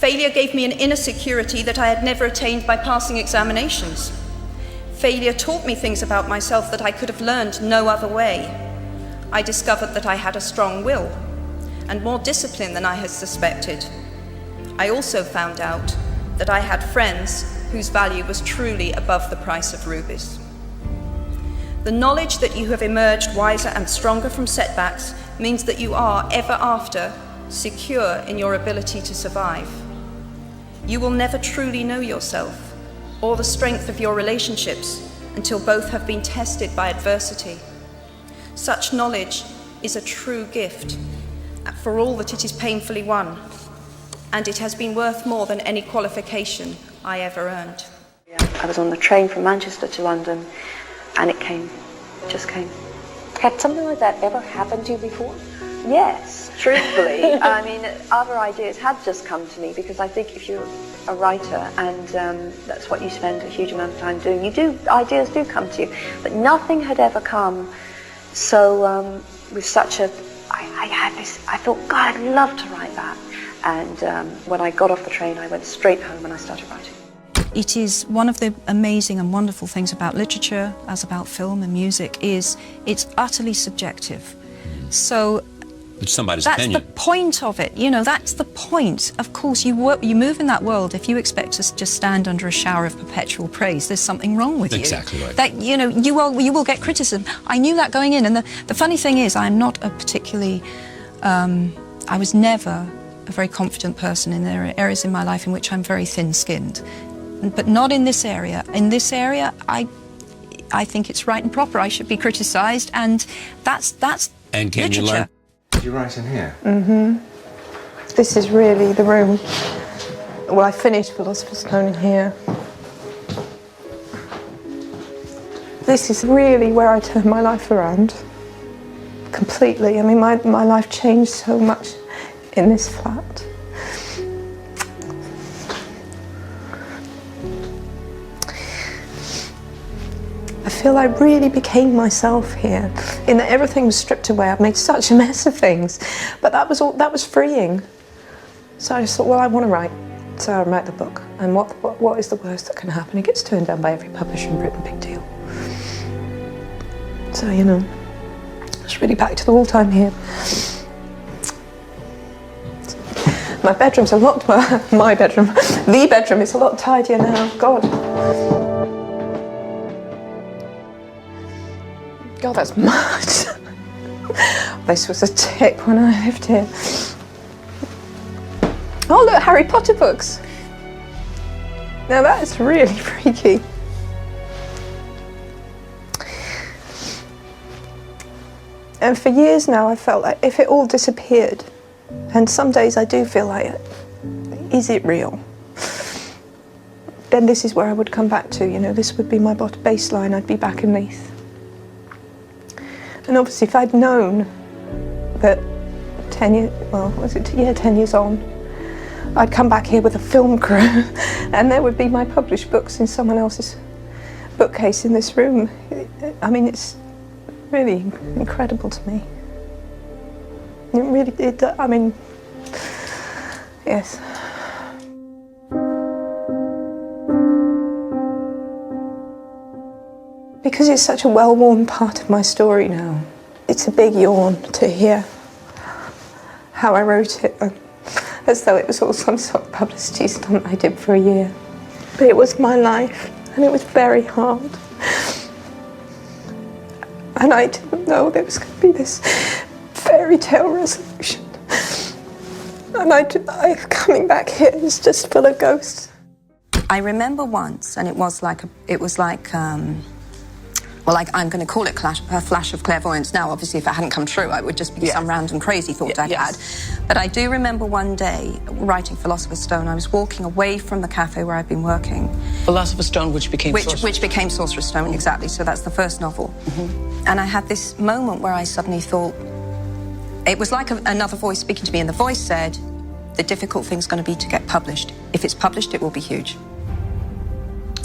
Failure gave me an inner security that I had never attained by passing examinations. Failure taught me things about myself that I could have learned no other way. I discovered that I had a strong will and more discipline than I had suspected. I also found out that I had friends whose value was truly above the price of rubies. The knowledge that you have emerged wiser and stronger from setbacks means that you are, ever after, secure in your ability to survive. You will never truly know yourself or the strength of your relationships until both have been tested by adversity. Such knowledge is a true gift, for all that it is painfully won, and it has been worth more than any qualification I ever earned. I was on the train from Manchester to London, and it came, just came. Had something like that ever happened to you before? Yes, truthfully. I mean, other ideas had just come to me, because I think if you're a writer and that's what you spend a huge amount of time doing, ideas do come to you. But nothing had ever come so with such a, I had this, I thought, God, I'd love to write that. And when I got off the train, I went straight home and I started writing. It is one of the amazing and wonderful things about literature, as about film and music, is it's utterly subjective. So it's somebody's that's opinion. the point of it, you know, that's the point. Of course, you move in that world. If you expect to just stand under a shower of perpetual praise, there's something wrong with you. Exactly right. That, you know, you will get criticism. I knew that going in, and the funny thing is, I'm not a particularly, I was never a very confident person. In there are areas in my life in which I'm very thin-skinned, but not in this area. In this area, I think it's right and proper. I should be criticised, and that's and can literature. You learn? Did you write in here? Mm-hmm. This is really the room. Well, I finished Philosopher's Stone in here. This is really where I turned my life around. Completely. I mean, my life changed so much in this flat. I feel I really became myself here, in that everything was stripped away. I've made such a mess of things, but that was freeing. So I just thought, well, I want to write. So I write the book, and what is the worst that can happen? It gets turned down by every publisher in Britain, big deal. So, you know, it's really back to the wall time here. My bedroom's a lot, the bedroom is a lot tidier now, God. God, that's much. This was a tip when I lived here. Oh, look, Harry Potter books. Now that is really freaky. And for years now, I felt like if it all disappeared, and some days I do feel like, is it real? Then this is where I would come back to, you know, this would be my baseline, I'd be back in Leith. And obviously if I'd known that 10 years on, I'd come back here with a film crew and there would be my published books in someone else's bookcase in this room. I mean, it's really incredible to me. It really, I mean, yes. Because it's such a well-worn part of my story now, it's a big yawn to hear how I wrote it, as though it was all some sort of publicity stunt I did for a year. But it was my life, and it was very hard. And I didn't know there was going to be this fairy tale resolution. And coming back here is just full of ghosts. I remember once, and it was like well, I'm going to call it a flash of clairvoyance now. Obviously, if it hadn't come true, it would just be some random crazy thought I'd had. But I do remember one day, writing Philosopher's Stone, I was walking away from the cafe where I'd been working. Philosopher's Stone, which became Sorcerer's Stone, exactly. So that's the first novel. Mm-hmm. And I had this moment where I suddenly thought, it was like another voice speaking to me, and the voice said, the difficult thing's going to be to get published. If it's published, it will be huge.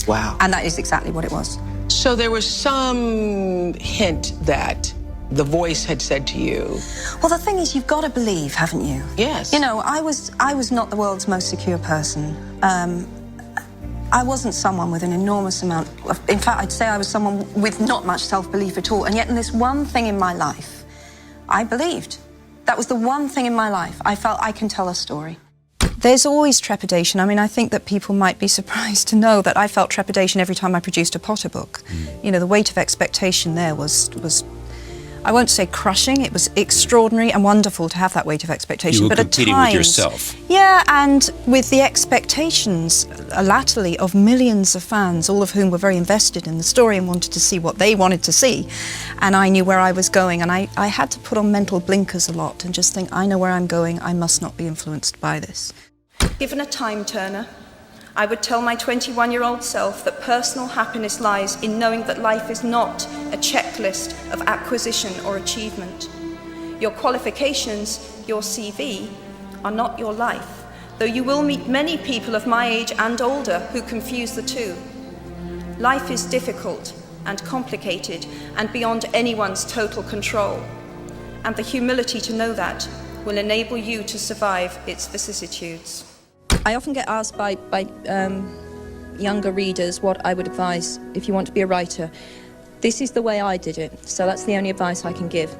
Wow. And that is exactly what it was. So there was some hint that the voice had said to you? Well, the thing is, you've got to believe, haven't you? Yes. You know, I was not the world's most secure person. I wasn't someone with an enormous amount of... In fact, I'd say I was someone with not much self-belief at all. And yet in this one thing in my life, I believed. That was the one thing in my life. I felt I can tell a story. There's always trepidation. I mean, I think that people might be surprised to know that I felt trepidation every time I produced a Potter book. You know, the weight of expectation there was I won't say crushing, it was extraordinary and wonderful to have that weight of expectation. You were but competing at times, with yourself. Yeah, and with the expectations, latterly, of millions of fans, all of whom were very invested in the story and wanted to see what they wanted to see. And I knew where I was going, and I had to put on mental blinkers a lot and just think, I know where I'm going, I must not be influenced by this. Given a time turner, I would tell my 21-year-old self that personal happiness lies in knowing that life is not a checklist of acquisition or achievement. Your qualifications, your CV, are not your life, though you will meet many people of my age and older who confuse the two. Life is difficult and complicated and beyond anyone's total control, and the humility to know that will enable you to survive its vicissitudes. I often get asked by younger readers what I would advise if you want to be a writer. This is the way I did it, so that's the only advice I can give.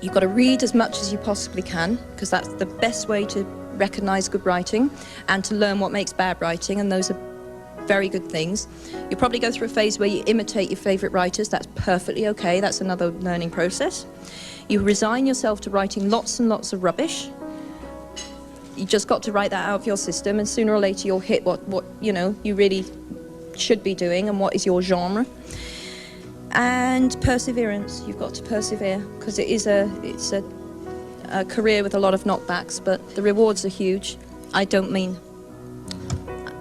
You've got to read as much as you possibly can, because that's the best way to recognise good writing and to learn what makes bad writing, and those are very good things. You'll probably go through a phase where you imitate your favourite writers. That's perfectly okay, that's another learning process. You resign yourself to writing lots and lots of rubbish. You just got to write that out of your system, and sooner or later you'll hit what you know you really should be doing and what is your genre. And perseverance, you've got to persevere, because it's a career with a lot of knockbacks, but the rewards are huge. I don't mean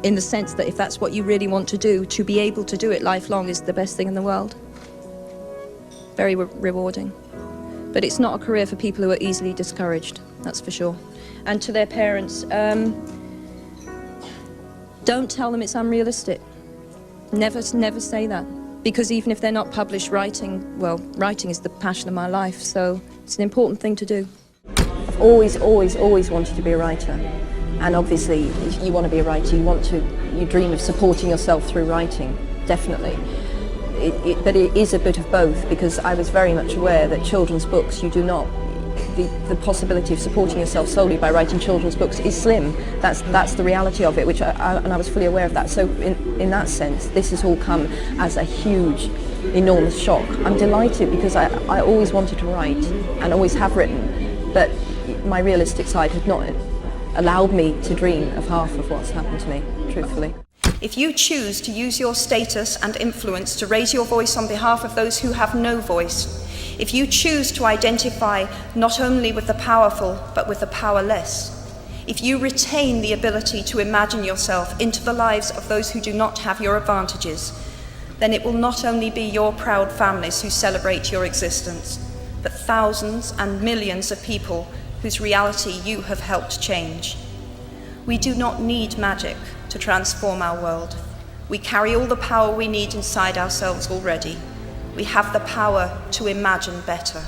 in the sense that if that's what you really want to do, to be able to do it lifelong is the best thing in the world. Very rewarding. But it's not a career for people who are easily discouraged, that's for sure. And to their parents, don't tell them it's unrealistic. Never say that. Because even if they're not published writing, well, writing is the passion of my life, so it's an important thing to do. I've always wanted to be a writer. And obviously, if you want to be a writer, you dream of supporting yourself through writing, definitely. But it is a bit of both, because I was very much aware that children's books, you do not, the possibility of supporting yourself solely by writing children's books is slim. That's the reality of it, and I was fully aware of that. So in that sense, this has all come as a huge, enormous shock. I'm delighted because I always wanted to write and always have written, but my realistic side had not allowed me to dream of half of what's happened to me, truthfully. If you choose to use your status and influence to raise your voice on behalf of those who have no voice, if you choose to identify not only with the powerful but with the powerless, if you retain the ability to imagine yourself into the lives of those who do not have your advantages, then it will not only be your proud families who celebrate your existence, but thousands and millions of people whose reality you have helped change. We do not need magic to transform our world. We carry all the power we need inside ourselves already. We have the power to imagine better.